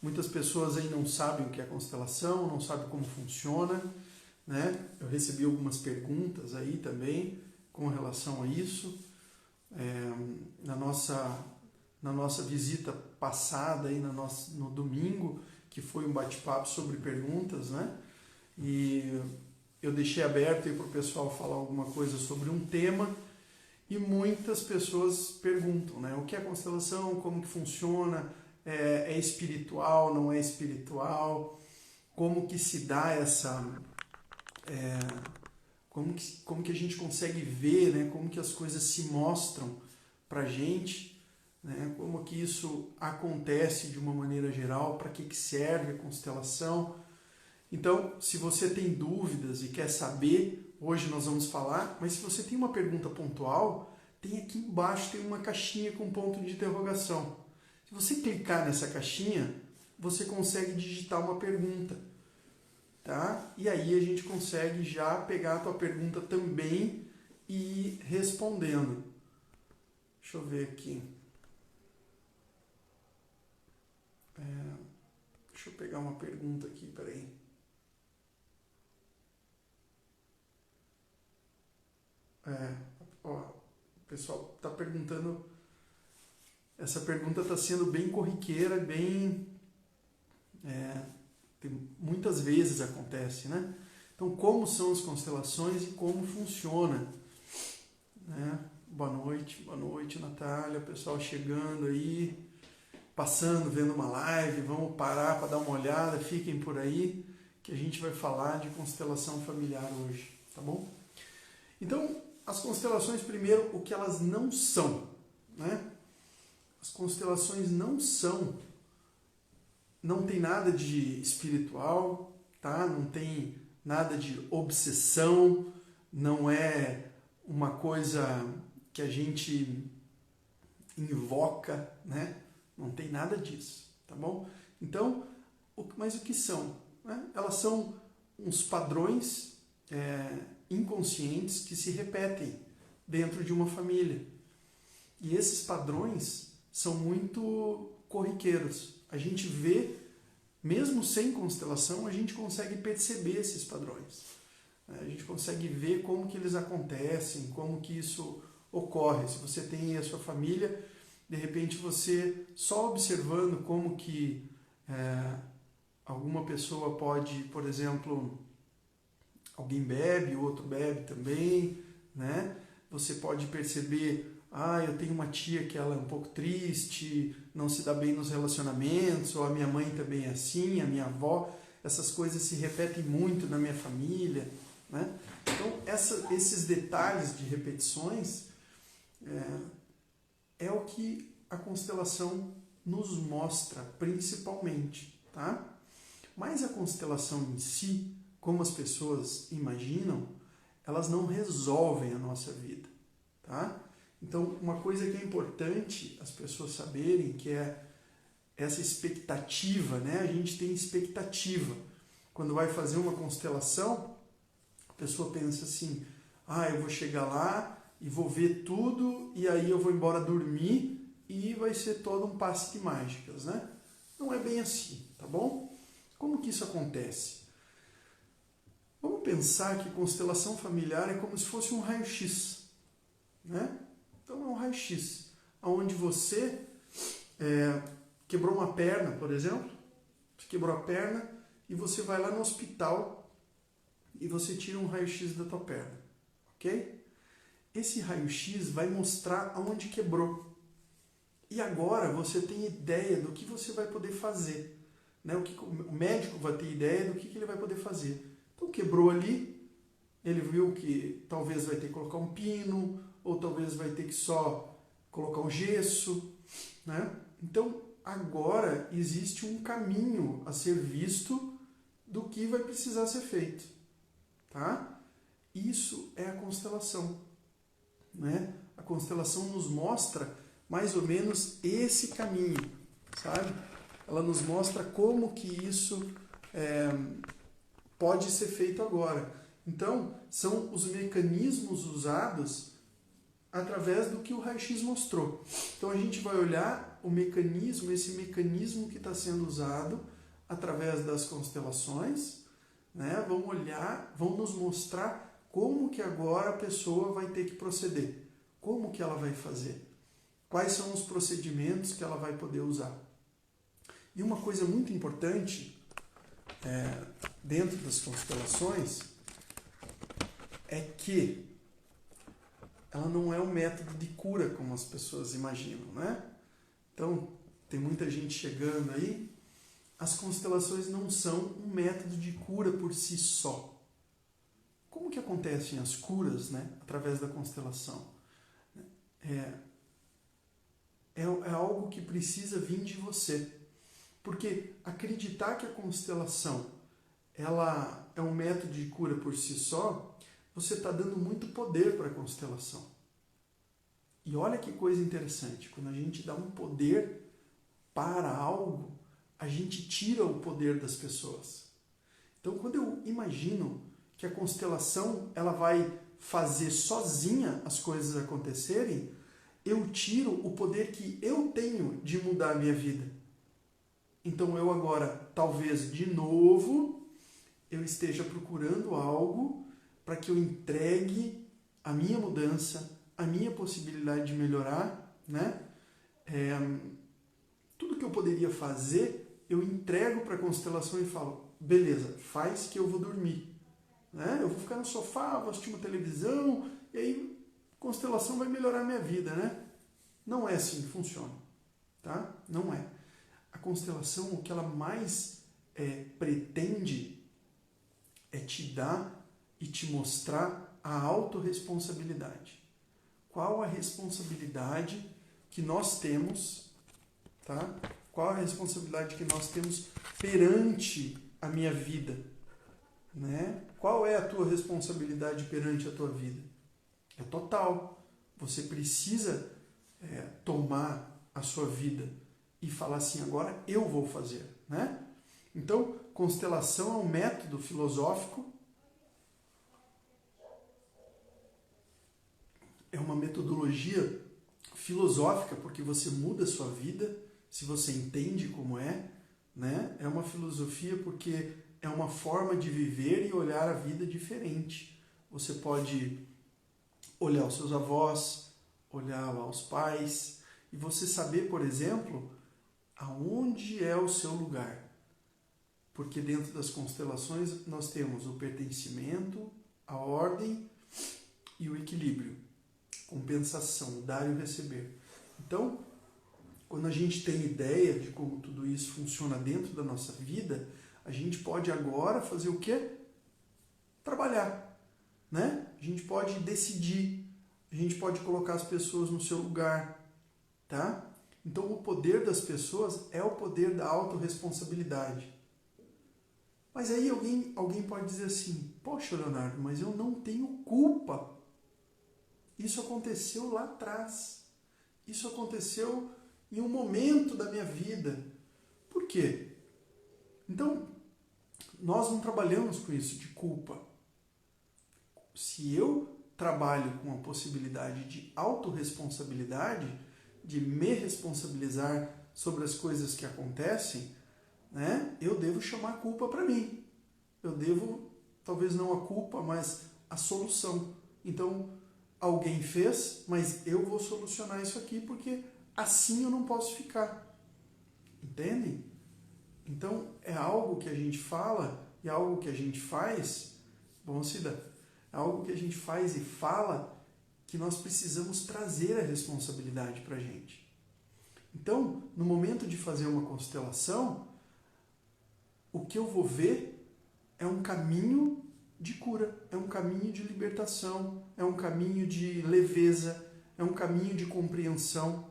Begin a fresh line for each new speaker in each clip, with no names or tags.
Muitas pessoas aí não sabem o que é constelação, não sabem como funciona, né? Eu recebi algumas perguntas aí também com relação a isso. Na nossa visita passada aí no domingo, que foi um bate-papo sobre perguntas, né? E eu deixei aberto aí para o pessoal falar alguma coisa sobre um tema e muitas pessoas perguntam, né? O que é constelação, como que funciona, é espiritual, não é espiritual, como que se dá essa... como que a gente consegue ver, né? Como que as coisas se mostram para a gente, né? Como que isso acontece de uma maneira geral, para que serve a constelação. Então, se você tem dúvidas e quer saber, hoje nós vamos falar, mas se você tem uma pergunta pontual, tem aqui embaixo tem uma caixinha com ponto de interrogação. Se você clicar nessa caixinha, você consegue digitar uma pergunta, tá? E aí a gente consegue já pegar a tua pergunta também e ir respondendo. Deixa eu ver aqui. Deixa eu pegar uma pergunta aqui, peraí. O pessoal está perguntando, essa pergunta está sendo bem corriqueira, muitas vezes acontece, né? Então, como são as constelações e como funciona, né? Boa noite, Natália, pessoal chegando aí, passando, vendo uma live, vamos parar para dar uma olhada, fiquem por aí, que a gente vai falar de constelação familiar hoje, tá bom? Então, as constelações, primeiro, o que elas não são, né? As constelações não tem nada de espiritual, tá? Não tem nada de obsessão, não é uma coisa que a gente invoca, né? Não tem nada disso, tá bom? Então, mas o que são? Né? Elas são uns padrões inconscientes que se repetem dentro de uma família. E esses padrões são muito corriqueiros. A gente vê, mesmo sem constelação, a gente consegue perceber esses padrões. A gente consegue ver como que eles acontecem, como que isso ocorre. Se você tem a sua família, de repente você, só observando como que alguma pessoa pode, por exemplo, alguém bebe, o outro bebe também, né? Você pode perceber, eu tenho uma tia que ela é um pouco triste, não se dá bem nos relacionamentos, ou a minha mãe também é assim, a minha avó, essas coisas se repetem muito na minha família, né? Então, esses detalhes de repetições é o que a constelação nos mostra, principalmente, tá? Mas a constelação em si, como as pessoas imaginam, elas não resolvem a nossa vida, tá? Então, uma coisa que é importante as pessoas saberem, que é essa expectativa, né? A gente tem expectativa. Quando vai fazer uma constelação, a pessoa pensa assim, eu vou chegar lá e vou ver tudo, e aí eu vou embora dormir e vai ser todo um passe de mágicas, né? Não é bem assim, tá bom? Como que isso acontece? Vamos pensar que constelação familiar é como se fosse um raio-x, né? Então é um raio-x, onde você quebrou uma perna, por exemplo, você quebrou a perna e você vai lá no hospital e você tira um raio-x da tua perna, ok? Esse raio-x vai mostrar aonde quebrou. E agora você tem ideia do que você vai poder fazer, né? O médico vai ter ideia do que ele vai poder fazer. Então quebrou ali, ele viu que talvez vai ter que colocar um pino, ou talvez vai ter que só colocar um gesso, né? Então agora existe um caminho a ser visto do que vai precisar ser feito, tá? Isso é a constelação, né? A constelação nos mostra mais ou menos esse caminho, sabe? Ela nos mostra como que isso pode ser feito agora. Então, são os mecanismos usados através do que o raio-x mostrou. Então, a gente vai olhar o mecanismo, esse mecanismo que está sendo usado através das constelações, né? Vão olhar, vão nos mostrar como que agora a pessoa vai ter que proceder, como que ela vai fazer, quais são os procedimentos que ela vai poder usar. E uma coisa muito importante dentro das constelações é que ela não é um método de cura como as pessoas imaginam, né? Então, tem muita gente chegando aí. As constelações não são um método de cura por si só. Como que acontecem as curas, né, através da constelação? É algo que precisa vir de você. Porque acreditar que a constelação ela é um método de cura por si só, você está dando muito poder para a constelação. E olha que coisa interessante, quando a gente dá um poder para algo, a gente tira o poder das pessoas. Então, quando eu imagino que a constelação ela vai fazer sozinha as coisas acontecerem, eu tiro o poder que eu tenho de mudar a minha vida. Então, eu agora, talvez de novo, eu esteja procurando algo para que eu entregue a minha mudança, a minha possibilidade de melhorar, né? Tudo que eu poderia fazer, eu entrego para a constelação e falo, beleza, faz que eu vou dormir. Né? Eu vou ficar no sofá, vou assistir uma televisão, e aí a constelação vai melhorar a minha vida, né? Não é assim que funciona, tá? Não é. A constelação, o que ela mais pretende é te dar e te mostrar a autorresponsabilidade. Qual a responsabilidade que nós temos, tá? Qual a responsabilidade que nós temos perante a minha vida, né? Qual é a tua responsabilidade perante a tua vida? É total. Você precisa tomar a sua vida e falar assim, agora eu vou fazer, né? Então, constelação é um método filosófico, é uma metodologia filosófica, porque você muda a sua vida, se você entende como é, né? É uma filosofia porque é uma forma de viver e olhar a vida diferente. Você pode olhar os seus avós, olhar lá os pais, e você saber, por exemplo, aonde é o seu lugar. Porque dentro das constelações nós temos o pertencimento, a ordem e o equilíbrio. Compensação, dar e o receber. Então, quando a gente tem ideia de como tudo isso funciona dentro da nossa vida, a gente pode agora fazer o quê? Trabalhar, né? A gente pode decidir, a gente pode colocar as pessoas no seu lugar, tá? Então, o poder das pessoas é o poder da autorresponsabilidade. Mas aí alguém pode dizer assim, poxa, Leonardo, mas eu não tenho culpa. Isso aconteceu lá atrás. Isso aconteceu em um momento da minha vida. Por quê? Então, nós não trabalhamos com isso de culpa. Se eu trabalho com a possibilidade de autorresponsabilidade, de me responsabilizar sobre as coisas que acontecem, né, eu devo chamar a culpa para mim. Eu devo, talvez não a culpa, mas a solução. Então, alguém fez, mas eu vou solucionar isso aqui porque assim eu não posso ficar. Entendem? Então, é algo que a gente fala e algo que a gente faz. Bom, Cida, é algo que a gente faz e fala que nós precisamos trazer a responsabilidade para a gente. Então, no momento de fazer uma constelação, o que eu vou ver é um caminho de cura, é um caminho de libertação, é um caminho de leveza, é um caminho de compreensão.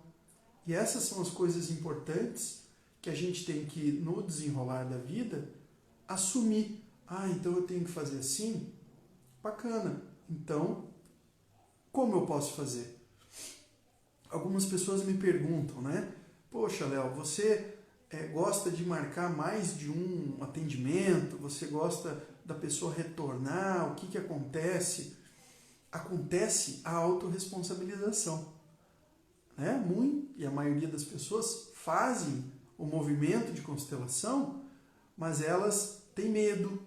E essas são as coisas importantes que a gente tem que, no desenrolar da vida, assumir. Ah, então eu tenho que fazer assim? Bacana. Então, como eu posso fazer? Algumas pessoas me perguntam, né? Poxa, Léo, você gosta de marcar mais de um atendimento? Você gosta da pessoa retornar? O que acontece? Acontece a autorresponsabilização. né? E a maioria das pessoas fazem o movimento de constelação, mas elas têm medo,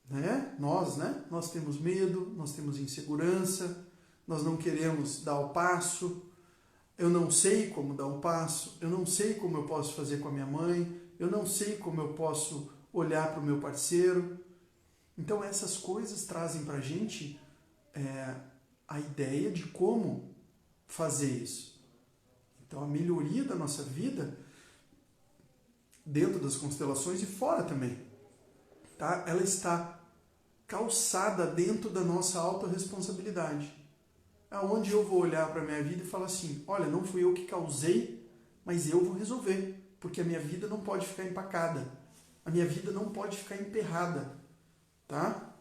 né? Nós temos medo, nós temos insegurança, nós não queremos dar o passo, eu não sei como dar o passo, eu não sei como eu posso fazer com a minha mãe, eu não sei como eu posso olhar para o meu parceiro. Então essas coisas trazem para a gente a ideia de como fazer isso. Então a melhoria da nossa vida, dentro das constelações e fora também, tá? Ela está calçada dentro da nossa autorresponsabilidade. Aonde eu vou olhar para a minha vida e falar assim, olha, não fui eu que causei, mas eu vou resolver, porque a minha vida não pode ficar empacada, a minha vida não pode ficar emperrada, tá?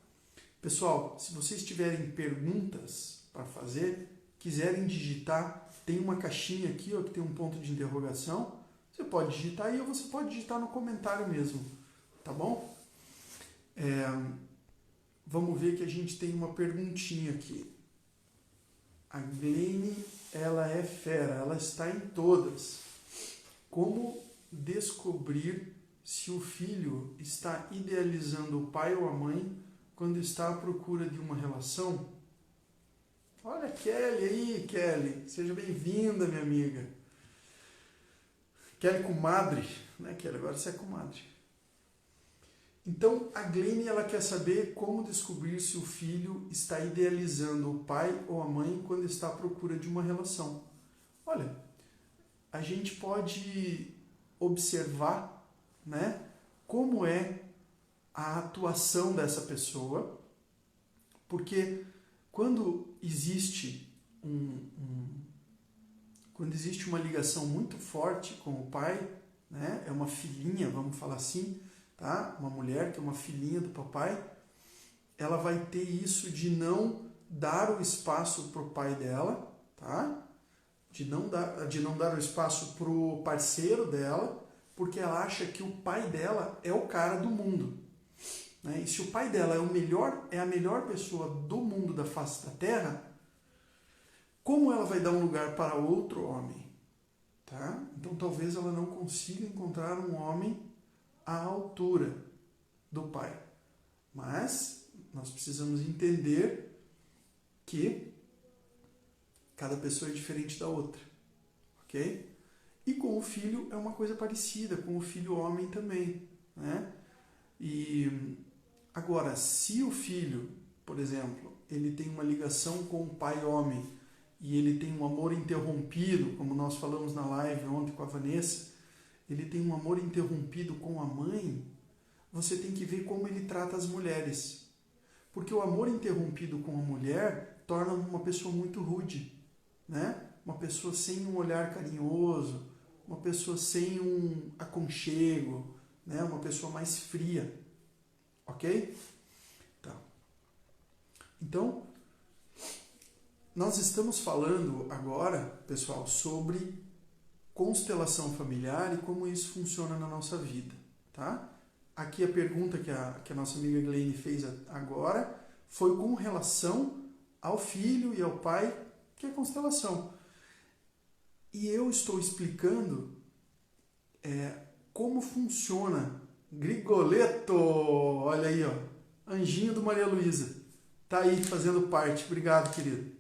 Pessoal, se vocês tiverem perguntas para fazer, quiserem digitar, tem uma caixinha aqui, ó, que tem um ponto de interrogação, você pode digitar aí ou você pode digitar no comentário mesmo, tá bom? Vamos ver que a gente tem uma perguntinha aqui. A Gleine, ela é fera, ela está em todas. Como descobrir se o filho está idealizando o pai ou a mãe quando está à procura de uma relação? Olha a Kelly aí, Kelly. Seja bem-vinda, minha amiga. Kelly comadre, né, Kelly? Agora você é comadre. Então, a Gleine, ela quer saber como descobrir se o filho está idealizando o pai ou a mãe quando está à procura de uma relação. Olha, a gente pode observar, né, como é a atuação dessa pessoa, porque quando existe quando existe uma ligação muito forte com o pai, né, é uma filhinha, vamos falar assim, tá? Uma mulher que é uma filhinha do papai, ela vai ter isso de não dar o espaço para o pai dela, tá? De não dar o espaço para o parceiro dela, porque ela acha que o pai dela é o cara do mundo, né? E se o pai dela é a melhor pessoa do mundo, da face da terra, como ela vai dar um lugar para outro homem? Tá? Então talvez ela não consiga encontrar um homem à altura do pai. Mas nós precisamos entender que cada pessoa é diferente da outra. Ok? E com o filho é uma coisa parecida, com o filho homem também, né? E agora, se o filho, por exemplo, ele tem uma ligação com o pai homem e ele tem um amor interrompido, como nós falamos na live ontem com a Vanessa, ele tem um amor interrompido com a mãe, você tem que ver como ele trata as mulheres. Porque o amor interrompido com a mulher torna uma pessoa muito rude, né? Uma pessoa sem um olhar carinhoso, uma pessoa sem um aconchego, né? Uma pessoa mais fria. Ok? Tá. Então, nós estamos falando agora, pessoal, sobre constelação familiar e como isso funciona na nossa vida, tá? Aqui a pergunta que a nossa amiga Gleine fez agora foi com relação ao filho e ao pai, que é constelação. E eu estou explicando como funciona. Grigoleto, olha aí, ó, anjinho do Maria Luísa, tá aí fazendo parte. Obrigado, querido.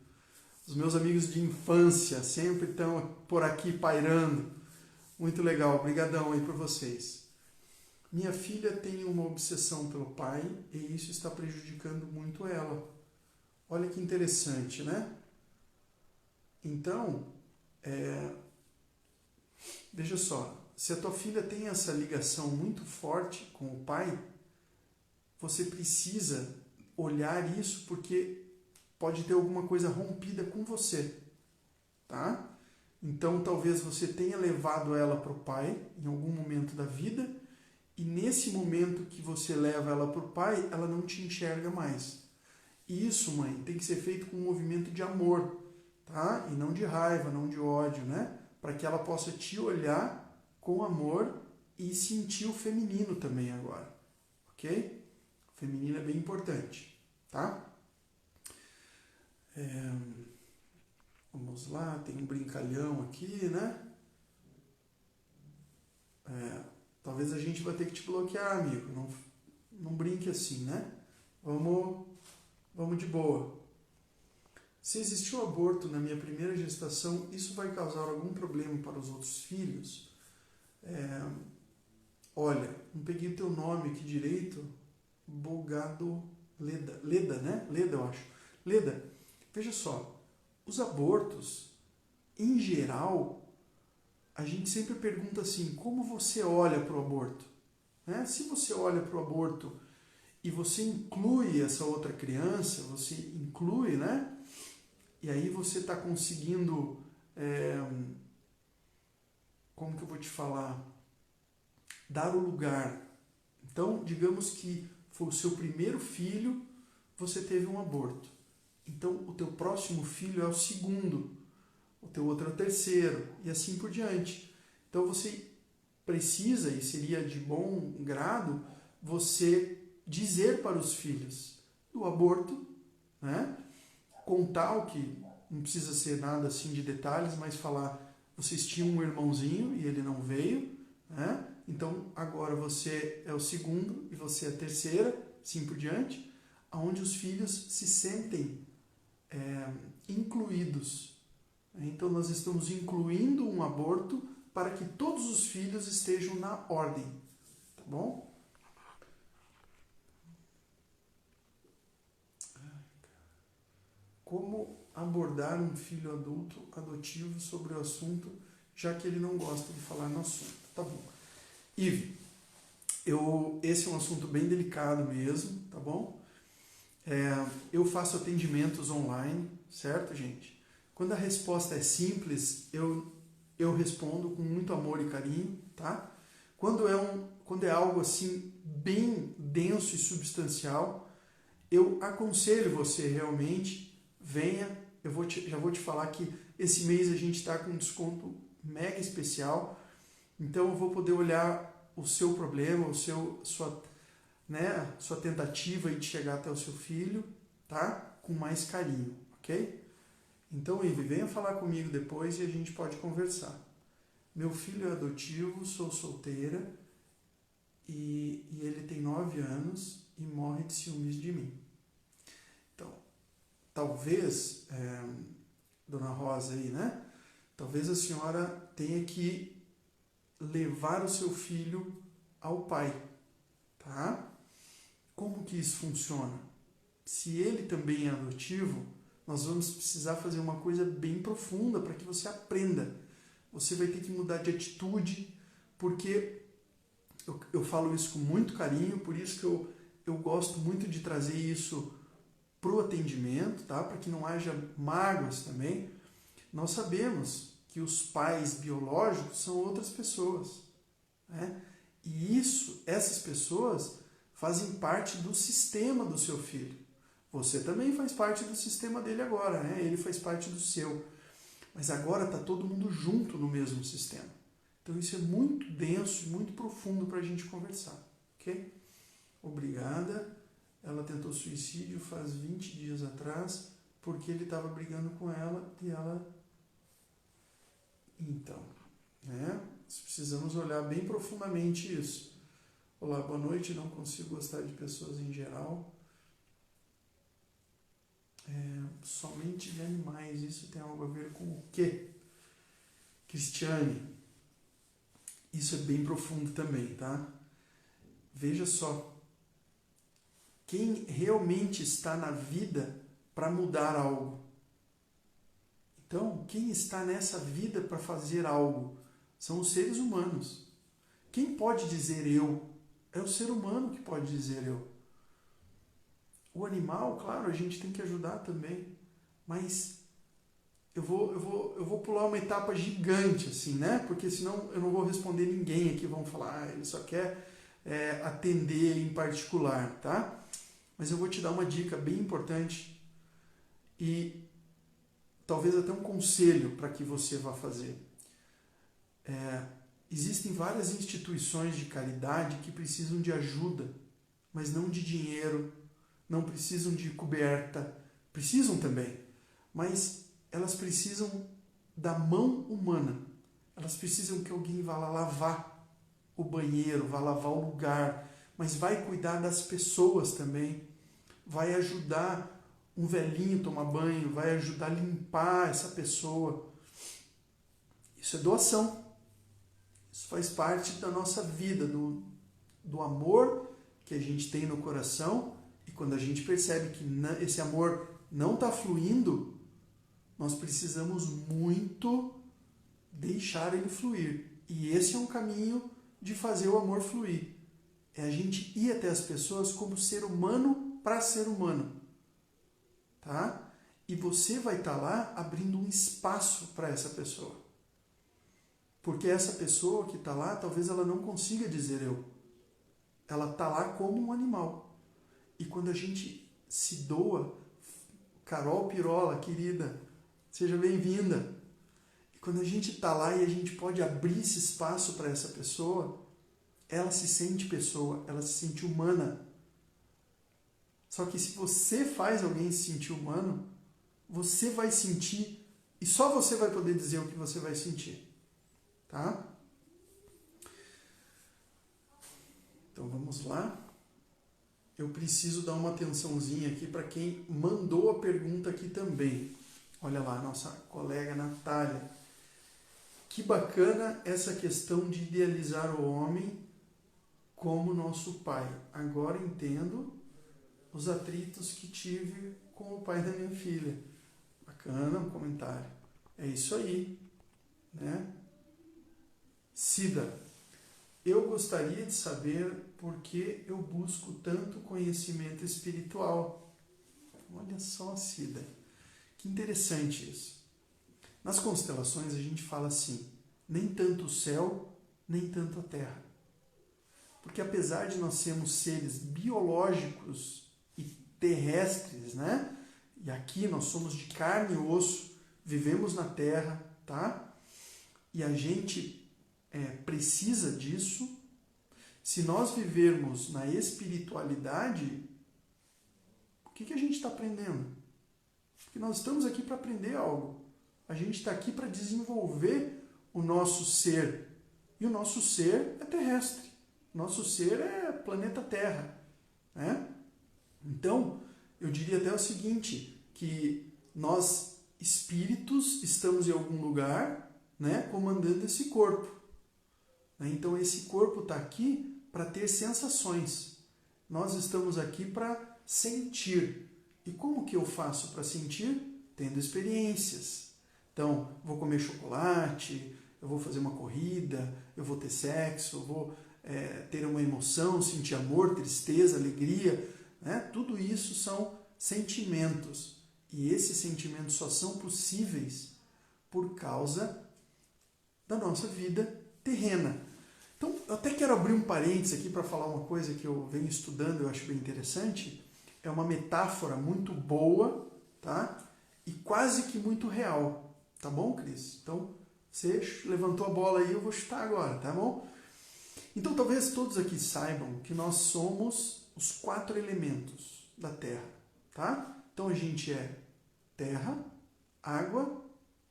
Os meus amigos de infância sempre estão por aqui pairando. Muito legal, obrigadão aí por vocês. Minha filha tem uma obsessão pelo pai e isso está prejudicando muito ela. Olha que interessante, né? Então, veja só, se a tua filha tem essa ligação muito forte com o pai, você precisa olhar isso porque pode ter alguma coisa rompida com você, tá? Então, talvez você tenha levado ela para o pai em algum momento da vida e nesse momento que você leva ela para o pai, ela não te enxerga mais. E isso, mãe, tem que ser feito com um movimento de amor, tá? E não de raiva, não de ódio, né? Para que ela possa te olhar com amor e sentir o feminino também agora, ok? O feminino é bem importante, tá? Vamos lá, tem um brincalhão aqui, né? Talvez a gente vai ter que te bloquear, amigo. Não brinque assim, né? Vamos de boa. Se existiu aborto na minha primeira gestação, isso vai causar algum problema para os outros filhos? Olha, não peguei o teu nome aqui direito. Bogado Leda. Leda, né? Leda, eu acho. Leda, veja só. Os abortos, em geral, a gente sempre pergunta assim, como você olha para o aborto? Né? Se você olha para o aborto e você inclui essa outra criança, você inclui, né? E aí você está conseguindo, como que eu vou te falar? Dar o lugar. Então, digamos que foi o seu primeiro filho, você teve um aborto. Então, o teu próximo filho é o segundo, o teu outro é o terceiro, e assim por diante. Então, você precisa, e seria de bom grado, você dizer para os filhos do aborto, né? Contar o que, não precisa ser nada assim de detalhes, mas falar, vocês tinham um irmãozinho e ele não veio, né? Então, agora você é o segundo e você é a terceira, assim por diante, onde os filhos se sentem incluídos. Então, nós estamos incluindo um aborto para que todos os filhos estejam na ordem. Tá bom? Como abordar um filho adulto adotivo sobre o assunto, já que ele não gosta de falar no assunto? Tá bom. Ive, esse é um assunto bem delicado mesmo, tá bom? Eu faço atendimentos online, certo, gente? Quando a resposta é simples, eu respondo com muito amor e carinho, tá? Quando é algo assim bem denso e substancial, eu aconselho você realmente, venha, já vou te falar que esse mês a gente está com um desconto mega especial, então eu vou poder olhar o seu problema, sua tentativa de chegar até o seu filho, tá? Com mais carinho, ok? Então, Ive, venha falar comigo depois e a gente pode conversar. Meu filho é adotivo, sou solteira e ele tem 9 anos e morre de ciúmes de mim. Então, talvez, Dona Rosa aí, né? Talvez a senhora tenha que levar o seu filho ao pai, tá? Como que isso funciona? Se ele também é adotivo, nós vamos precisar fazer uma coisa bem profunda para que você aprenda. Você vai ter que mudar de atitude, porque eu falo isso com muito carinho, por isso que eu gosto muito de trazer isso para o atendimento, tá? Para que não haja mágoas também. Nós sabemos que os pais biológicos são outras pessoas, né? E essas pessoas fazem parte do sistema do seu filho. Você também faz parte do sistema dele agora, né? Ele faz parte do seu. Mas agora está todo mundo junto no mesmo sistema. Então isso é muito denso e muito profundo para a gente conversar, ok? Obrigada. Ela tentou suicídio faz 20 dias atrás, porque ele estava brigando com ela e ela... Então, né? Nós precisamos olhar bem profundamente isso. Olá, boa noite. Não consigo gostar de pessoas em geral. Somente de animais. Isso tem algo a ver com o quê? Cristiane, isso é bem profundo também, tá? Veja só. Quem realmente está na vida para mudar algo? Então, quem está nessa vida para fazer algo? São os seres humanos. Quem pode dizer eu? É o ser humano que pode dizer eu. O animal, claro, a gente tem que ajudar também, mas eu vou pular uma etapa gigante, assim, né? Porque senão eu não vou responder ninguém aqui, vão falar, ele só quer atender em particular, tá? Mas eu vou te dar uma dica bem importante e talvez até um conselho para que você vá fazer. Existem várias instituições de caridade que precisam de ajuda, mas não de dinheiro, não precisam de coberta, precisam também, mas elas precisam da mão humana. Elas precisam que alguém vá lá lavar o banheiro, vá lavar o lugar, mas vai cuidar das pessoas também, vai ajudar um velhinho a tomar banho, vai ajudar a limpar essa pessoa. Isso é doação. Isso faz parte da nossa vida, do amor que a gente tem no coração, e quando a gente percebe que esse amor não está fluindo, nós precisamos muito deixar ele fluir. E esse é um caminho de fazer o amor fluir. É a gente ir até as pessoas como ser humano para ser humano. Tá? E você vai estar lá abrindo um espaço para essa pessoa. Porque essa pessoa que está lá, talvez ela não consiga dizer eu. Ela está lá como um animal. E quando a gente se doa, Carol Pirola, querida, seja bem-vinda. E quando a gente está lá e a gente pode abrir esse espaço para essa pessoa, ela se sente pessoa, ela se sente humana. Só que se você faz alguém se sentir humano, você vai sentir, e só você vai poder dizer o que você vai sentir. Tá? Então vamos lá. Eu preciso dar uma atençãozinha aqui para quem mandou a pergunta aqui também. Olha lá, nossa colega Natália. Que bacana essa questão de idealizar o homem como nosso pai. Agora entendo os atritos que tive com o pai da minha filha. Bacana o comentário. É isso aí, né? Cida, eu gostaria de saber por que eu busco tanto conhecimento espiritual. Olha só, Cida, que interessante isso. Nas constelações a gente fala assim, nem tanto o céu, nem tanto a terra. Porque apesar de nós sermos seres biológicos e terrestres, né? E aqui nós somos de carne e osso, vivemos na terra, tá? E a gente precisa disso. Se nós vivermos na espiritualidade, o que a gente está aprendendo? Porque nós estamos aqui para aprender algo. A gente está aqui para desenvolver o nosso ser. E o nosso ser é terrestre. O nosso ser é planeta Terra. Né? Então, eu diria até o seguinte, que nós, espíritos, estamos em algum lugar, né, comandando esse corpo. Então, esse corpo está aqui para ter sensações. Nós estamos aqui para sentir. E como que eu faço para sentir? Tendo experiências. Então, vou comer chocolate, eu vou fazer uma corrida, eu vou ter sexo, eu vou ter uma emoção, sentir amor, tristeza, alegria. Né? Tudo isso são sentimentos. E esses sentimentos só são possíveis por causa da nossa vida terrena. Então, eu até quero abrir um parênteses aqui para falar uma coisa que eu venho estudando, eu acho bem interessante. É uma metáfora muito boa, tá? E quase que muito real. Tá bom, Cris? Então, você levantou a bola aí, eu vou chutar agora, tá bom? Então, talvez todos aqui saibam que nós somos os 4 elementos da Terra, tá? Então, a gente é terra, água,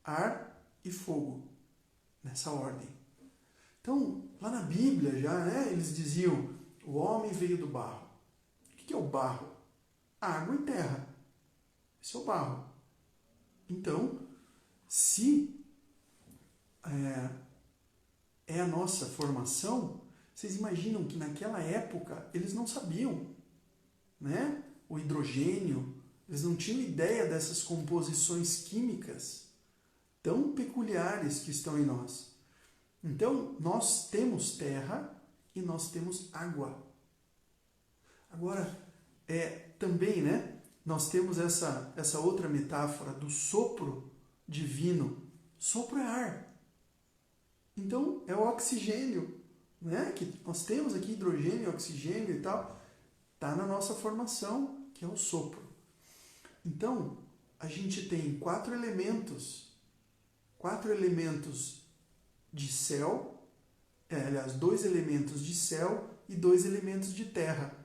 ar e fogo. Nessa ordem. Então, lá na Bíblia já, né, eles diziam, o homem veio do barro. O que é o barro? Água e terra. Esse é o barro. Então, se é a nossa formação, vocês imaginam que naquela época eles não sabiam, né? O hidrogênio, eles não tinham ideia dessas composições químicas tão peculiares que estão em nós. Então, nós temos terra e nós temos água. Agora, também, né, nós temos essa outra metáfora do sopro divino. Sopro é ar. Então, é o oxigênio, né, que nós temos aqui, hidrogênio, oxigênio e tal. Está na nossa formação, que é o sopro. Então, a gente tem 4 elementos de céu, aliás, 2 elementos de céu e 2 elementos de terra.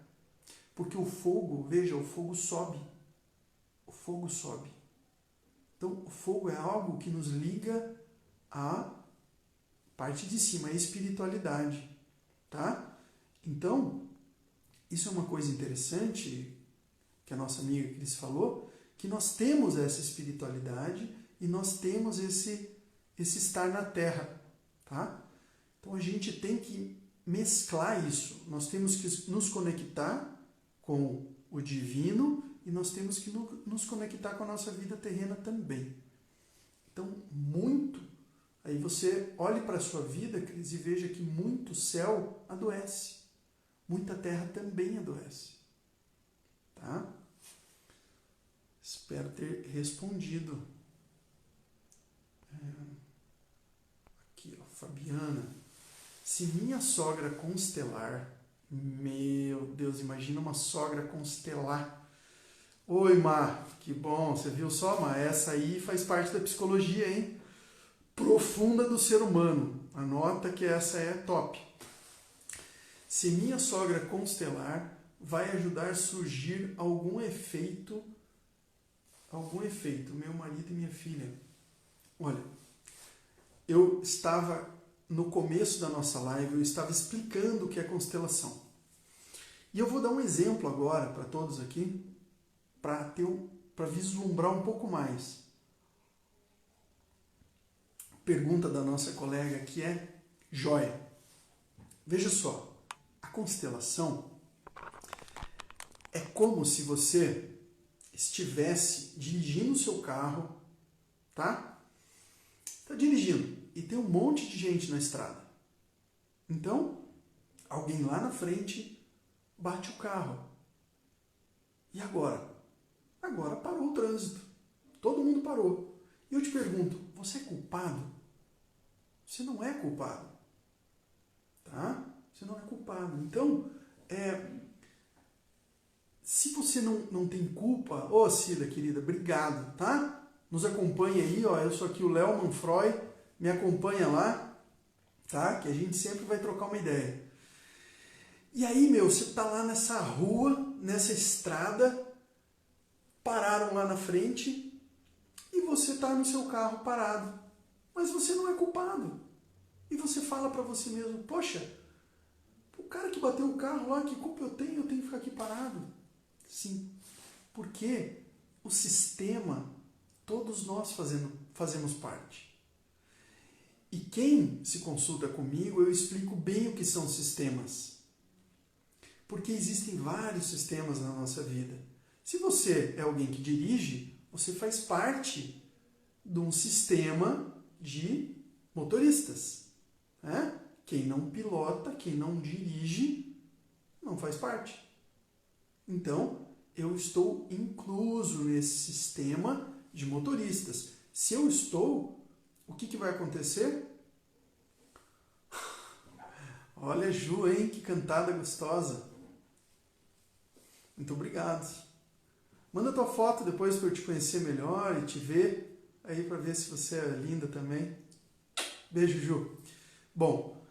Porque o fogo, veja, o fogo sobe. O fogo sobe. Então, o fogo é algo que nos liga à parte de cima, à espiritualidade, tá? Então, isso é uma coisa interessante que a nossa amiga Cris falou, que nós temos essa espiritualidade e nós temos esse estar na Terra, tá? Então, a gente tem que mesclar isso. Nós temos que nos conectar com o divino e nós temos que nos conectar com a nossa vida terrena também. Então, aí você olhe para a sua vida, Cris, e veja que muito céu adoece. Muita terra também adoece. Tá? Espero ter respondido. Aqui, ó, Fabiana. Se minha sogra constelar, meu Deus, imagina uma sogra constelar. Oi, Mar, que bom, você viu só, Mar? Essa aí faz parte da psicologia, hein? Profunda do ser humano. Anota que essa é top. Se minha sogra constelar, vai ajudar a surgir algum efeito, meu marido e minha filha. Olha, eu estava, no começo da nossa live, eu estava explicando o que é constelação. E eu vou dar um exemplo agora para todos aqui, para vislumbrar um pouco mais. Pergunta da nossa colega que é joia. Veja só, a constelação é como se você estivesse dirigindo o seu carro, tá? Está dirigindo e tem um monte de gente na estrada. Então, alguém lá na frente bate o carro. E agora? Agora parou o trânsito. Todo mundo parou. E eu te pergunto, você é culpado? Você não é culpado. Tá? Você não é culpado. Então, se você não tem culpa, ô Cida, querida, obrigado, tá? Nos acompanha aí, ó, eu sou aqui o Léo Manfroy, me acompanha lá, tá? Que a gente sempre vai trocar uma ideia. E aí, você tá lá nessa rua, nessa estrada, pararam lá na frente e você tá no seu carro parado. Mas você não é culpado. E você fala para você mesmo, poxa, o cara que bateu o carro lá, que culpa eu tenho? Eu tenho que ficar aqui parado. Sim, porque o sistema, todos nós fazemos parte. E quem se consulta comigo, eu explico bem o que são sistemas. Porque existem vários sistemas na nossa vida. Se você é alguém que dirige, você faz parte de um sistema de motoristas. Né? Quem não pilota, quem não dirige, não faz parte. Então, eu estou incluso nesse sistema de motoristas. Se eu estou, o que vai acontecer? Olha, Ju, hein? Que cantada gostosa. Muito obrigado. Manda tua foto depois para eu te conhecer melhor e te ver aí para ver se você é linda também. Beijo, Ju. Bom,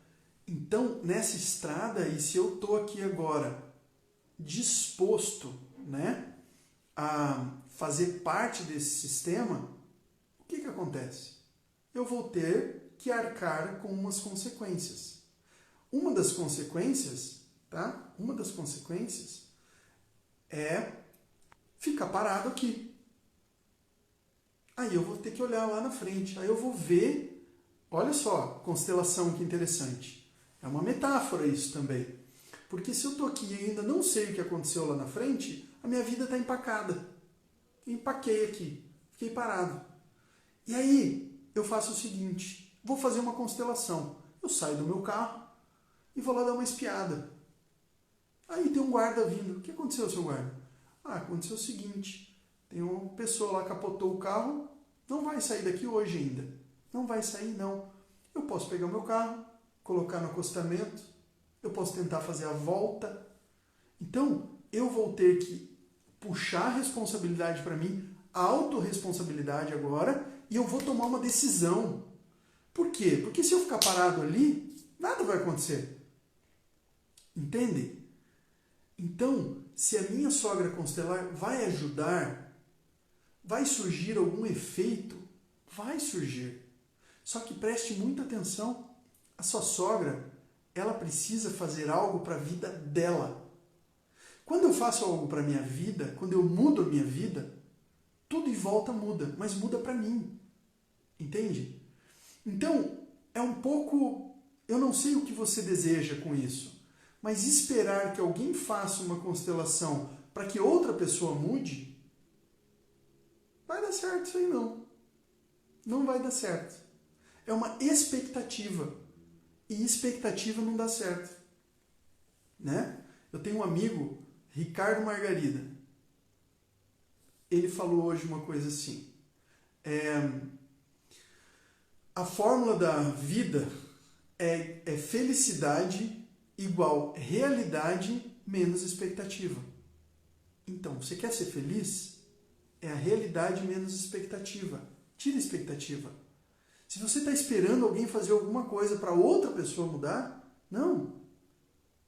então nessa estrada aí, se eu tô aqui agora disposto, né, a fazer parte desse sistema, o que acontece? Eu vou ter que arcar com umas consequências. Uma das consequências, tá? Uma das consequências é ficar parado aqui. Aí eu vou ter que olhar lá na frente. Aí eu vou ver, olha só, constelação que interessante. É uma metáfora isso também. Porque se eu estou aqui e ainda não sei o que aconteceu lá na frente, a minha vida está empacada. Eu empaquei aqui, fiquei parado. E aí eu faço o seguinte, vou fazer uma constelação. Eu saio do meu carro e vou lá dar uma espiada. Aí tem um guarda vindo. O que aconteceu, seu guarda? Aconteceu o seguinte, tem uma pessoa lá que capotou o carro, não vai sair daqui hoje ainda. Não vai sair, não. Eu posso pegar o meu carro, colocar no acostamento, eu posso tentar fazer a volta. Então, eu vou ter que puxar a responsabilidade para mim, a autorresponsabilidade agora, e eu vou tomar uma decisão. Por quê? Porque se eu ficar parado ali, nada vai acontecer. Entende? Então, se a minha sogra constelar vai ajudar Vai surgir algum efeito? Vai surgir. Só que preste muita atenção. A sua sogra, ela precisa fazer algo para a vida dela. Quando eu faço algo para a minha vida, quando eu mudo a minha vida, tudo em volta muda, mas muda para mim. Entende? Então, é um pouco... Eu não sei o que você deseja com isso, mas esperar que alguém faça uma constelação para que outra pessoa mude, vai dar certo isso aí não. Não vai dar certo. É uma expectativa. E expectativa não dá certo. Né? Eu tenho um amigo, Ricardo Margarida. Ele falou hoje uma coisa assim. A fórmula da vida é felicidade igual realidade menos expectativa. Então, você quer ser feliz? É a realidade menos expectativa. Tira a expectativa. Se você está esperando alguém fazer alguma coisa para outra pessoa mudar, não.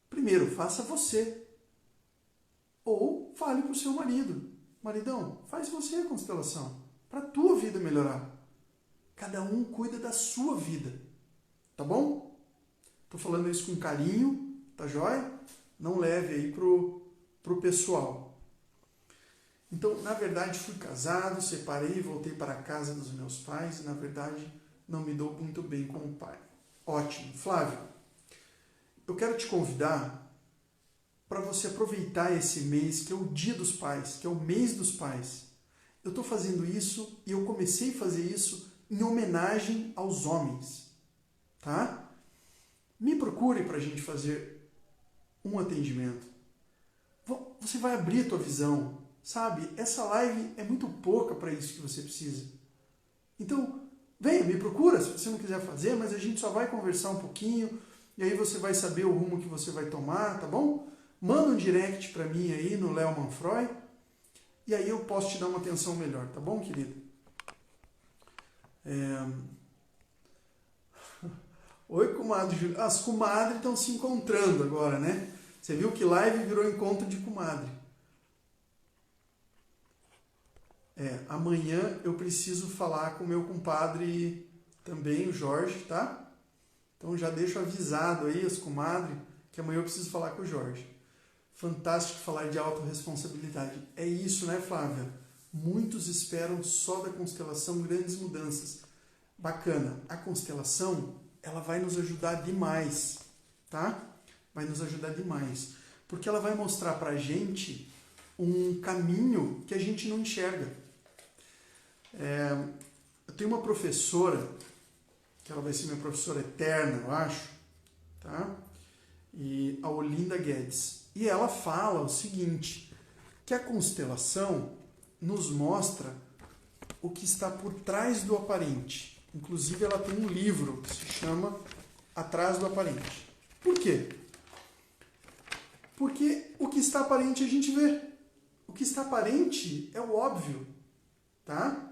Primeiro, faça você. Ou fale para o seu marido. Maridão, faz você a constelação. Para a tua vida melhorar. Cada um cuida da sua vida. Tá bom? Estou falando isso com carinho, tá joia? Não leve aí pro pessoal. Então, na verdade, fui casado, separei, voltei para a casa dos meus pais e, na verdade, não me dou muito bem com o pai. Ótimo. Flávio, eu quero te convidar para você aproveitar esse mês, que é o Dia dos Pais, que é o mês dos pais. Eu estou fazendo isso e eu comecei a fazer isso em homenagem aos homens. Tá? Me procure para a gente fazer um atendimento. Você vai abrir a tua visão. Sabe, essa live é muito pouca para isso que você precisa. Então, venha, me procura se você não quiser fazer, mas a gente só vai conversar um pouquinho e aí você vai saber o rumo que você vai tomar, tá bom? Manda um direct para mim aí no Léo Manfroy e aí eu posso te dar uma atenção melhor, tá bom, querido? Oi, comadre Júlia. As comadres estão se encontrando agora, né? Você viu que live virou encontro de comadre. Amanhã eu preciso falar com o meu compadre também, o Jorge, tá? Então já deixo avisado aí as comadres que amanhã eu preciso falar com o Jorge. Fantástico falar de autorresponsabilidade. É isso, né, Flávia? Muitos esperam só da constelação grandes mudanças. Bacana. A constelação, ela vai nos ajudar demais, tá? Vai nos ajudar demais. Porque ela vai mostrar pra gente um caminho que a gente não enxerga. Eu tenho uma professora, que ela vai ser minha professora eterna, eu acho, tá? E a Olinda Guedes. E ela fala o seguinte, que a constelação nos mostra o que está por trás do aparente. Inclusive, ela tem um livro que se chama Atrás do Aparente. Por quê? Porque o que está aparente a gente vê. O que está aparente é o óbvio, tá?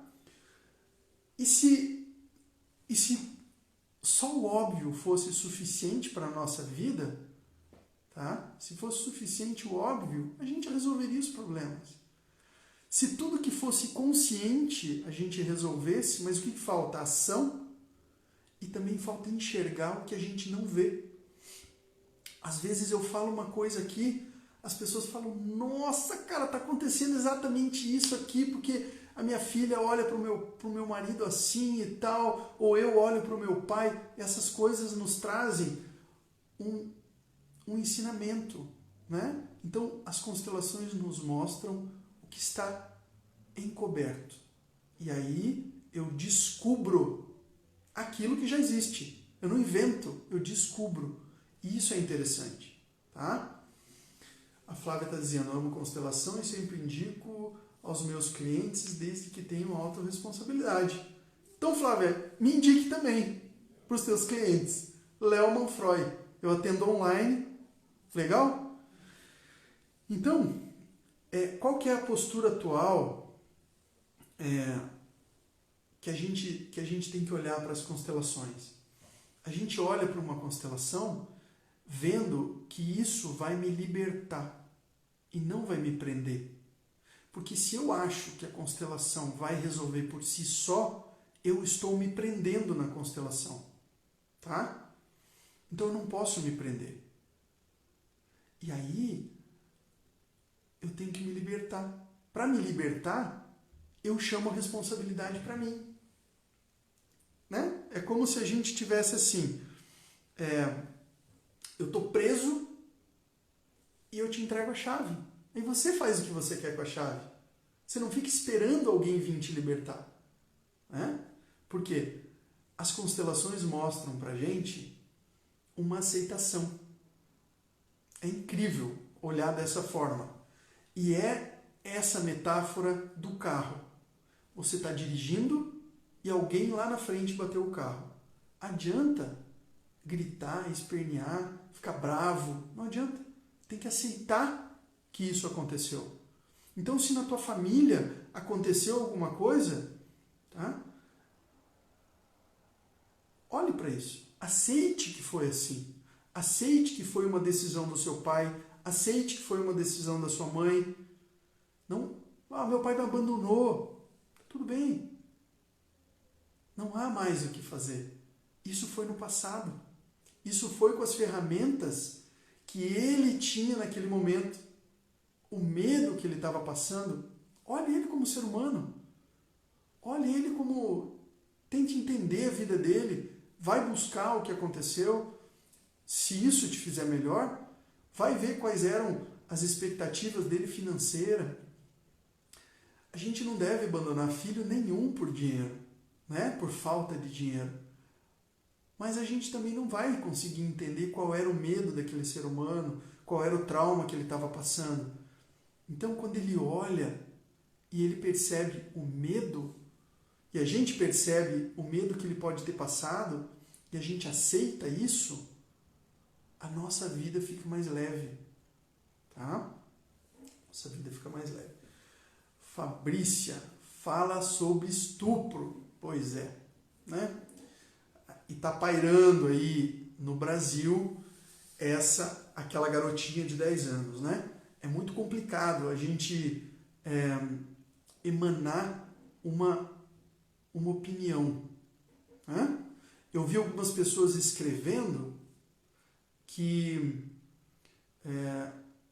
E se só o óbvio fosse suficiente para a nossa vida, tá? Se fosse suficiente o óbvio, a gente resolveria os problemas. Se tudo que fosse consciente a gente resolvesse, mas o que falta? Ação e também falta enxergar o que a gente não vê. Às vezes eu falo uma coisa aqui, as pessoas falam, nossa, cara, tá acontecendo exatamente isso aqui, porque a minha filha olha pro meu marido assim e tal, ou eu olho pro meu pai. Essas coisas nos trazem um ensinamento, né? Então, as constelações nos mostram o que está encoberto. E aí eu descubro aquilo que já existe. Eu não invento, eu descubro. E isso é interessante, tá? A Flávia está dizendo, amo constelação e sempre indico aos meus clientes desde que tenham autorresponsabilidade. Então, Flávia, me indique também para os teus clientes. Léo Manfroy. Eu atendo online. Legal? Então, qual que é a postura atual que a gente tem que olhar para as constelações? A gente olha para uma constelação vendo que isso vai me libertar e não vai me prender. Porque se eu acho que a constelação vai resolver por si só, eu estou me prendendo na constelação, tá? Então eu não posso me prender. E aí, eu tenho que me libertar. Para me libertar, eu chamo a responsabilidade para mim. Né? É como se a gente tivesse assim, eu estou preso e eu te entrego a chave. E você faz o que você quer com a chave. Você não fica esperando alguém vir te libertar. Né? Porque as constelações mostram pra gente uma aceitação. É incrível olhar dessa forma. E é essa metáfora do carro. Você está dirigindo e alguém lá na frente bateu o carro. Adianta gritar, espernear, ficar bravo? Não adianta. Tem que aceitar que isso aconteceu. Então, se na tua família aconteceu alguma coisa, tá? Olhe para isso. Aceite que foi assim. Aceite que foi uma decisão do seu pai. Aceite que foi uma decisão da sua mãe. Não, meu pai me abandonou. Tudo bem. Não há mais o que fazer. Isso foi no passado. Isso foi com as ferramentas que ele tinha naquele momento. O medo que ele estava passando. Olhe ele como ser humano. Olhe ele como... Tente entender a vida dele. Vai buscar o que aconteceu. Se isso te fizer melhor, vai ver quais eram as expectativas dele financeira. A gente não deve abandonar filho nenhum por dinheiro, né? Por falta de dinheiro. Mas a gente também não vai conseguir entender qual era o medo daquele ser humano, qual era o trauma que ele estava passando. Então, quando ele olha e ele percebe o medo, e a gente percebe o medo que ele pode ter passado, e a gente aceita isso, a nossa vida fica mais leve. Tá? Nossa vida fica mais leve. Fabrícia fala sobre estupro. Pois é. Né? E tá pairando aí no Brasil aquela garotinha de 10 anos. Né? É muito complicado a gente emanar uma opinião. Né? Eu vi algumas pessoas escrevendo que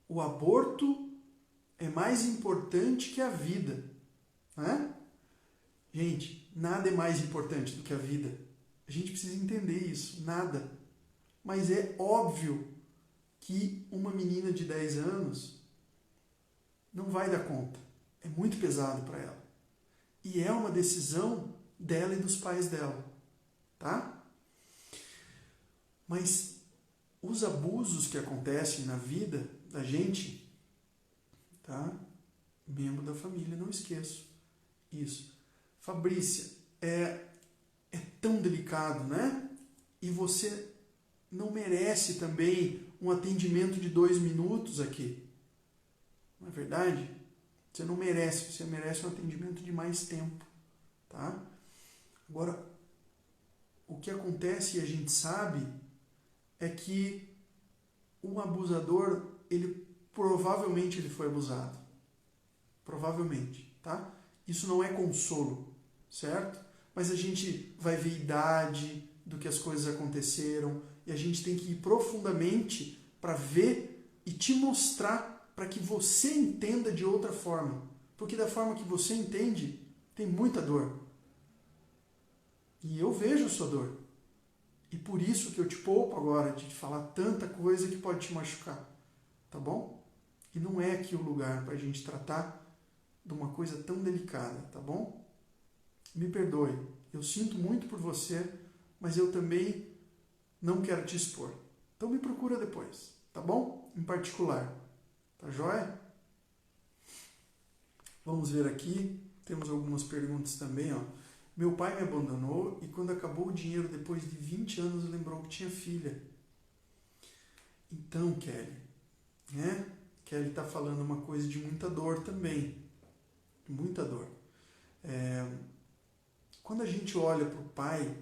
o aborto é mais importante que a vida. Né? Gente, nada é mais importante do que a vida. A gente precisa entender isso. Nada. Mas é óbvio que uma menina de 10 anos não vai dar conta. É muito pesado para ela. E é uma decisão dela e dos pais dela. Tá? Mas os abusos que acontecem na vida da gente, tá? Membro da família, não esqueço isso. Fabrícia, é tão delicado, né? E você não merece também um atendimento de 2 minutos aqui. Não é verdade? Você não merece, você merece um atendimento de mais tempo, tá? Agora, o que acontece e a gente sabe é que um abusador, provavelmente ele foi abusado. Provavelmente, tá? Isso não é consolo, certo? Mas a gente vai ver a idade do que as coisas aconteceram e a gente tem que ir profundamente para ver e te mostrar para que você entenda de outra forma. Porque da forma que você entende, tem muita dor. E eu vejo a sua dor. E por isso que eu te poupo agora de te falar tanta coisa que pode te machucar. Tá bom? E não é aqui o lugar para a gente tratar de uma coisa tão delicada, tá bom? Me perdoe. Eu sinto muito por você, mas eu também não quero te expor. Então me procura depois, tá bom? Em particular. Tá joia? Vamos ver aqui. Temos algumas perguntas também, ó. Meu pai me abandonou e quando acabou o dinheiro, depois de 20 anos, lembrou que tinha filha. Então, Kelly, né? Kelly está falando uma coisa de muita dor também. Muita dor. Quando a gente olha para o pai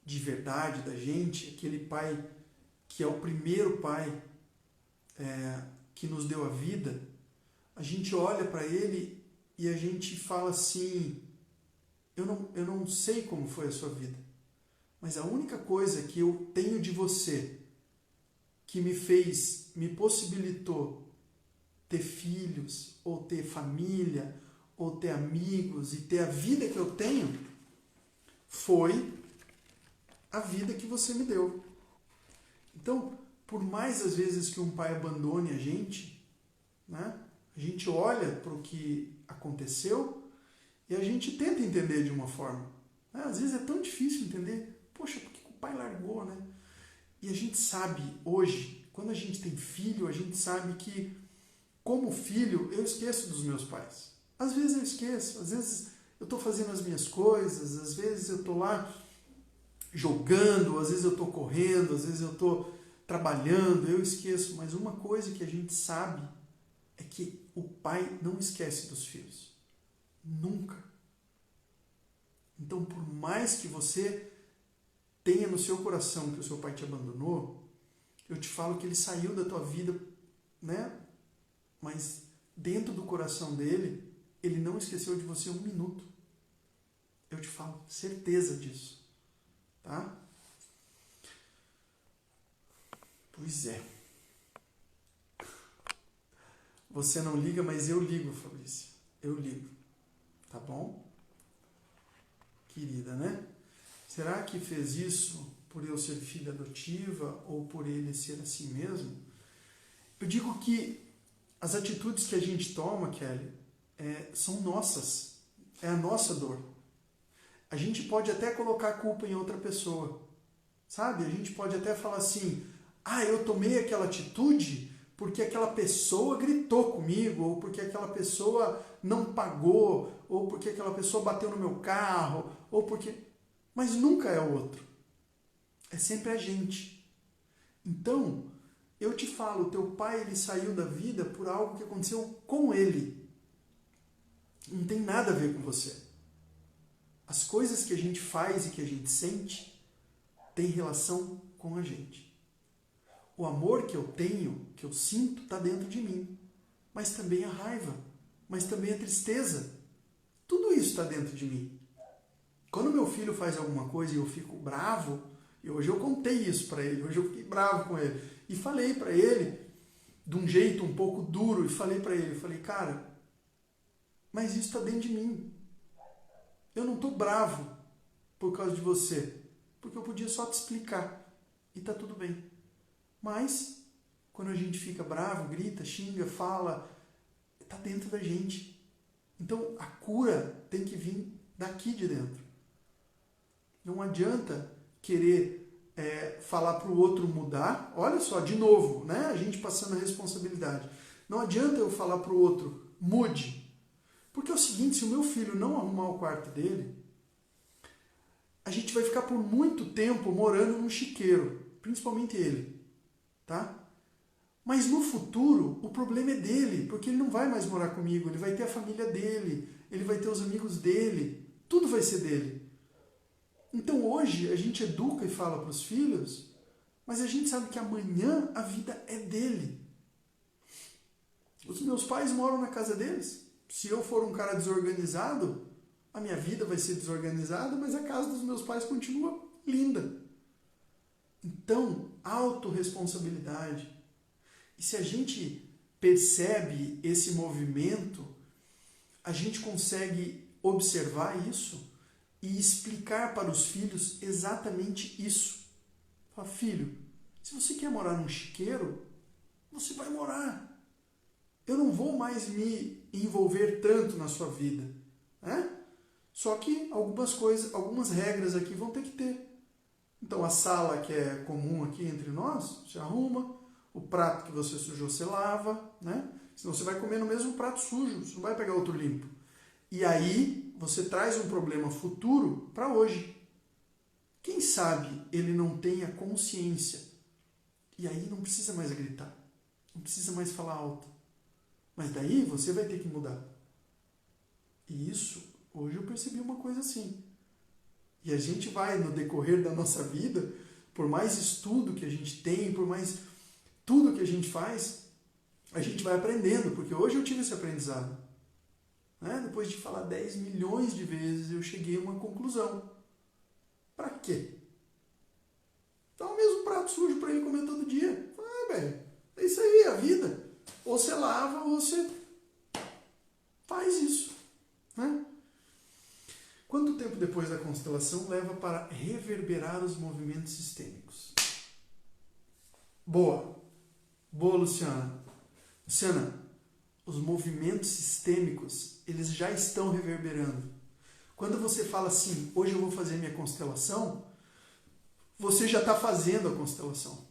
de verdade da gente, aquele pai que é o primeiro pai que nos deu a vida, a gente olha para ele e a gente fala assim, eu não sei como foi a sua vida, mas a única coisa que eu tenho de você que me possibilitou ter filhos, ou ter família, ou ter amigos e ter a vida que eu tenho, foi a vida que você me deu. Então, por mais às vezes que um pai abandone a gente, né, a gente olha para o que aconteceu e a gente tenta entender de uma forma. Né? Às vezes é tão difícil entender. Poxa, por que o pai largou, né? E a gente sabe hoje, quando a gente tem filho, a gente sabe que, como filho, eu esqueço dos meus pais. Às vezes eu esqueço, às vezes eu estou fazendo as minhas coisas, às vezes eu estou lá jogando, às vezes eu estou correndo, às vezes eu estou trabalhando, eu esqueço. Mas uma coisa que a gente sabe é que o pai não esquece dos filhos. Nunca. Então, por mais que você tenha no seu coração que o seu pai te abandonou, eu te falo que ele saiu da tua vida, né? Mas dentro do coração dele, ele não esqueceu de você um minuto. Eu te falo, certeza disso. Tá? Pois é. Você não liga, mas eu ligo, Fabrícia. Eu ligo. Tá bom? Querida, né? Será que fez isso por eu ser filha adotiva ou por ele ser assim mesmo? Eu digo que as atitudes que a gente toma, Kelly, são nossas. É a nossa dor. A gente pode até colocar a culpa em outra pessoa. Sabe? A gente pode até falar assim, eu tomei aquela atitude porque aquela pessoa gritou comigo, ou porque aquela pessoa não pagou, ou porque aquela pessoa bateu no meu carro, ou porque... Mas nunca é o outro. É sempre a gente. Então, eu te falo, teu pai ele saiu da vida por algo que aconteceu com ele. Não tem nada a ver com você. As coisas que a gente faz e que a gente sente têm relação com a gente. O amor que eu tenho, que eu sinto, está dentro de mim. Mas também a raiva, mas também a tristeza. Tudo isso está dentro de mim. Quando meu filho faz alguma coisa e eu fico bravo, e hoje eu contei isso para ele, hoje eu fiquei bravo com ele, e falei para ele, de um jeito um pouco duro, e falei para ele, cara, mas isso está dentro de mim. Eu não estou bravo por causa de você, porque eu podia só te explicar, e está tudo bem. Mas, quando a gente fica bravo, grita, xinga, fala, está dentro da gente. Então, a cura tem que vir daqui de dentro. Não adianta querer falar para o outro mudar. Olha só, de novo, né? A gente passando a responsabilidade. Não adianta eu falar para o outro, mude. Porque é o seguinte, se o meu filho não arrumar o quarto dele, a gente vai ficar por muito tempo morando num chiqueiro. Principalmente ele. Tá? Mas no futuro, o problema é dele, porque ele não vai mais morar comigo, ele vai ter a família dele, ele vai ter os amigos dele, tudo vai ser dele. Então hoje a gente educa e fala para os filhos, mas a gente sabe que amanhã a vida é dele. Os meus pais moram na casa deles. Se eu for um cara desorganizado, a minha vida vai ser desorganizada, mas a casa dos meus pais continua linda. Então, autorresponsabilidade. E se a gente percebe esse movimento, a gente consegue observar isso e explicar para os filhos exatamente isso. Fala, filho, se você quer morar num chiqueiro, você vai morar. Eu não vou mais me envolver tanto na sua vida. Né? Só que algumas regras aqui vão ter que ter. Então, a sala que é comum aqui entre nós, você arruma. O prato que você sujou, você lava. Né? Senão você vai comer no mesmo prato sujo. Você não vai pegar outro limpo. E aí, você traz um problema futuro para hoje. Quem sabe ele não tenha consciência. E aí não precisa mais gritar. Não precisa mais falar alto. Mas daí você vai ter que mudar. E isso, hoje eu percebi uma coisa assim. E a gente vai, no decorrer da nossa vida, por mais estudo que a gente tem, por mais tudo que a gente faz, a gente vai aprendendo. Porque hoje eu tive esse aprendizado. né? Depois de falar 10 milhões de vezes, eu cheguei a uma conclusão. Para quê? Dá o mesmo prato sujo para ele comer todo dia. Velho, é isso aí, a vida. Ou você lava, ou você faz isso, né? Quanto tempo depois da constelação leva para reverberar os movimentos sistêmicos? Boa, Luciana. Luciana, os movimentos sistêmicos, eles já estão reverberando. Quando você fala assim, hoje eu vou fazer minha constelação, você já está fazendo a constelação.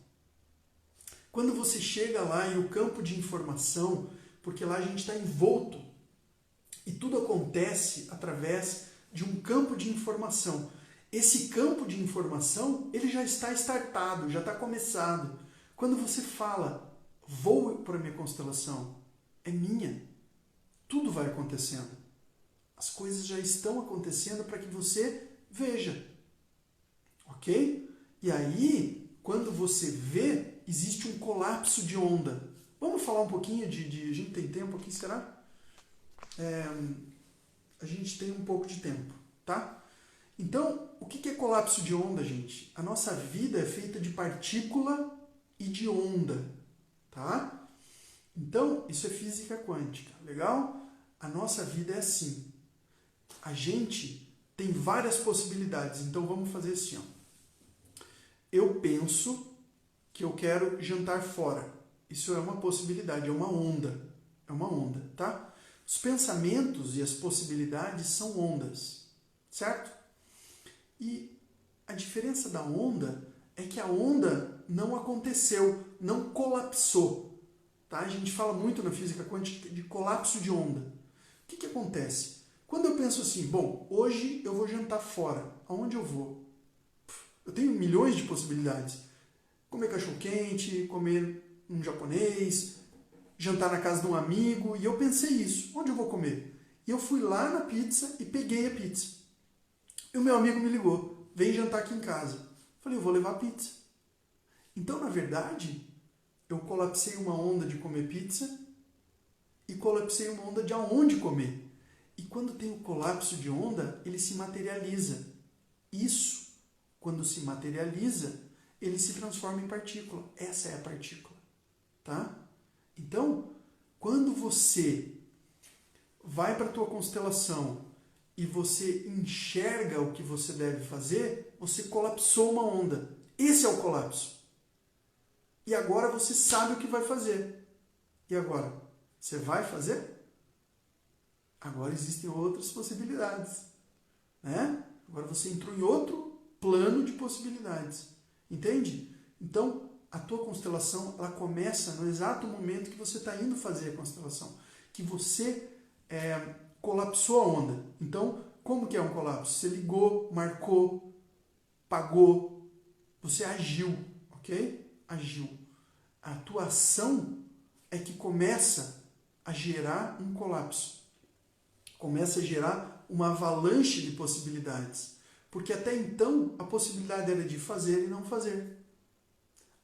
Quando você chega lá e o campo de informação, porque lá a gente está envolto, e tudo acontece através de um campo de informação. Esse campo de informação, ele já está startado, já está começado. Quando você fala, vou para a minha constelação, é minha, tudo vai acontecendo. As coisas já estão acontecendo para que você veja. Ok? E aí, quando você vê, existe um colapso de onda. Vamos falar um pouquinho de... A gente tem tempo aqui, será? A gente tem um pouco de tempo, tá? Então, o que é colapso de onda, gente? A nossa vida é feita de partícula e de onda, tá? Então, isso é física quântica, legal? A nossa vida é assim. A gente tem várias possibilidades, então vamos fazer assim, ó. Eu penso que eu quero jantar fora. Isso é uma possibilidade, é uma onda. É uma onda, tá? Os pensamentos e as possibilidades são ondas, certo? E a diferença da onda é que a onda não aconteceu, não colapsou. Tá? A gente fala muito na física quântica de colapso de onda. O que acontece? Quando eu penso assim, bom, hoje eu vou jantar fora, aonde eu vou? Eu tenho milhões de possibilidades. Comer cachorro-quente, comer um japonês, jantar na casa de um amigo, e eu pensei isso, onde eu vou comer? E eu fui lá na pizza e peguei a pizza. E o meu amigo me ligou, vem jantar aqui em casa. Falei, eu vou levar pizza. Então, na verdade, eu colapsei uma onda de comer pizza e colapsei uma onda de aonde comer. E quando tem o colapso de onda, ele se materializa. Isso, quando se materializa, ele se transforma em partícula. Essa é a partícula, tá? Então, quando você vai para a tua constelação e você enxerga o que você deve fazer, você colapsou uma onda. Esse é o colapso. E agora você sabe o que vai fazer. E agora? Você vai fazer? Agora existem outras possibilidades, né? Agora você entrou em outro plano de possibilidades. Entende? Então, a tua constelação, ela começa no exato momento que você está indo fazer a constelação. Que você colapsou a onda. Então, como que é um colapso? Você ligou, marcou, pagou, você agiu, ok? Agiu. A tua ação é que começa a gerar um colapso. Começa a gerar uma avalanche de possibilidades. Porque até então, a possibilidade era de fazer e não fazer.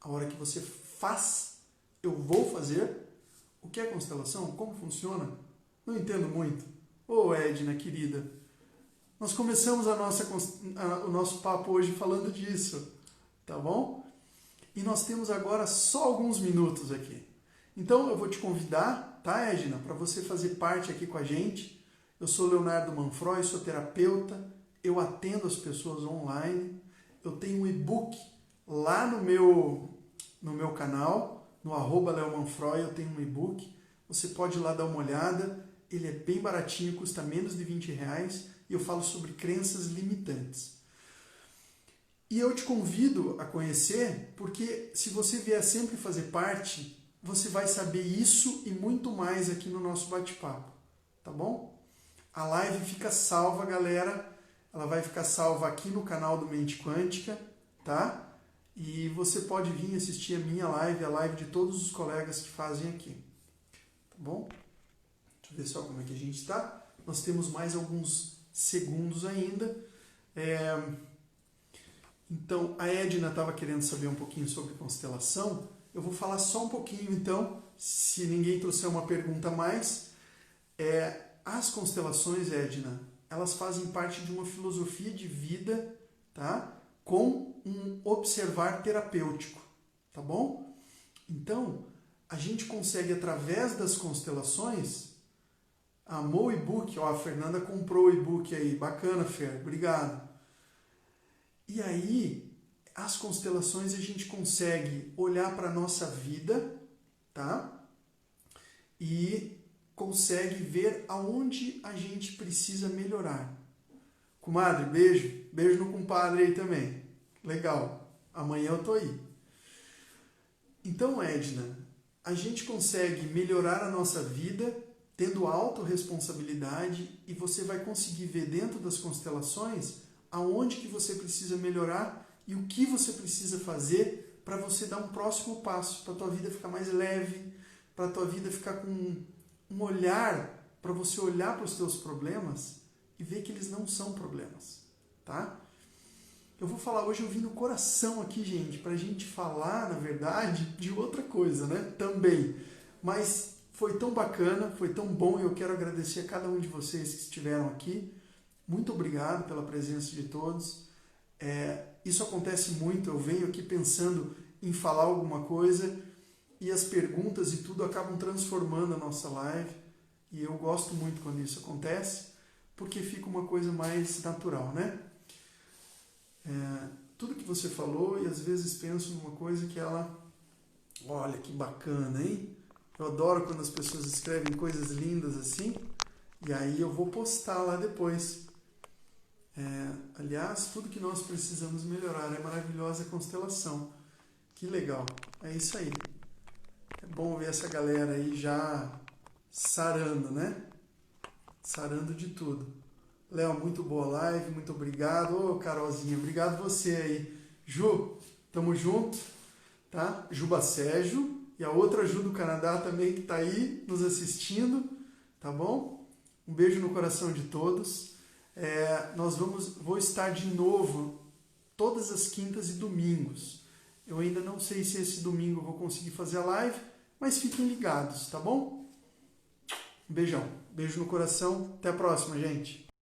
A hora que você faz, eu vou fazer, o que é constelação? Como funciona? Não entendo muito. Ô Edna, querida, nós começamos o nosso papo hoje falando disso, tá bom? E nós temos agora só alguns minutos aqui. Então eu vou te convidar, tá, Edna, para você fazer parte aqui com a gente. Eu sou Leonardo Manfroy, sou terapeuta, eu atendo as pessoas online, eu tenho um e-book lá no meu canal, no @leomanfroy, eu tenho um e-book, você pode ir lá dar uma olhada, ele é bem baratinho, custa menos de R$20 e eu falo sobre crenças limitantes. E eu te convido a conhecer, porque se você vier sempre fazer parte, você vai saber isso e muito mais aqui no nosso bate-papo, tá bom? A live fica salva, galera, ela vai ficar salva aqui no canal do Mente Quântica, tá? E você pode vir assistir a minha live, a live de todos os colegas que fazem aqui. Tá bom? Deixa eu ver só como é que a gente está. Nós temos mais alguns segundos ainda. Então, a Edna estava querendo saber um pouquinho sobre constelação. Eu vou falar só um pouquinho, então, se ninguém trouxer uma pergunta a mais. As constelações, Edna, elas fazem parte de uma filosofia de vida, tá? Com um observar terapêutico, tá bom? Então, a gente consegue, através das constelações, amou o e-book, ó, a Fernanda comprou o e-book aí, bacana, Fer, obrigado. E aí, as constelações a gente consegue olhar para a nossa vida, tá? E consegue ver aonde a gente precisa melhorar. Comadre, beijo. Beijo no compadre aí também. Legal. Amanhã eu tô aí. Então, Edna, a gente consegue melhorar a nossa vida tendo autorresponsabilidade e você vai conseguir ver dentro das constelações aonde que você precisa melhorar e o que você precisa fazer para você dar um próximo passo, para a tua vida ficar mais leve, para a tua vida ficar com um olhar, para você olhar para os teus problemas e ver que eles não são problemas, tá? Eu vou falar hoje, eu vim no coração aqui, gente, para a gente falar, na verdade, de outra coisa, né? Também. Mas foi tão bacana, foi tão bom e eu quero agradecer a cada um de vocês que estiveram aqui. Muito obrigado pela presença de todos. Isso acontece muito, eu venho aqui pensando em falar alguma coisa e as perguntas e tudo acabam transformando a nossa live. E eu gosto muito quando isso acontece, porque fica uma coisa mais natural, né? Tudo que você falou, e às vezes penso numa coisa que ela... Olha, que bacana, hein? Eu adoro quando as pessoas escrevem coisas lindas assim, e aí eu vou postar lá depois. Aliás, tudo que nós precisamos melhorar. É maravilhosa a constelação. Que legal. É isso aí. É bom ver essa galera aí já sarando, né? Sarando de tudo. Léo, muito boa live, muito obrigado. Ô, Carolzinha, obrigado você aí. Ju, tamo junto, tá? Juba Sérgio e a outra Ju do Canadá também que tá aí nos assistindo, tá bom? Um beijo no coração de todos. Vou estar de novo todas as quintas e domingos. Eu ainda não sei se esse domingo eu vou conseguir fazer a live, mas fiquem ligados, tá bom? Um beijão, beijo no coração, até a próxima, gente.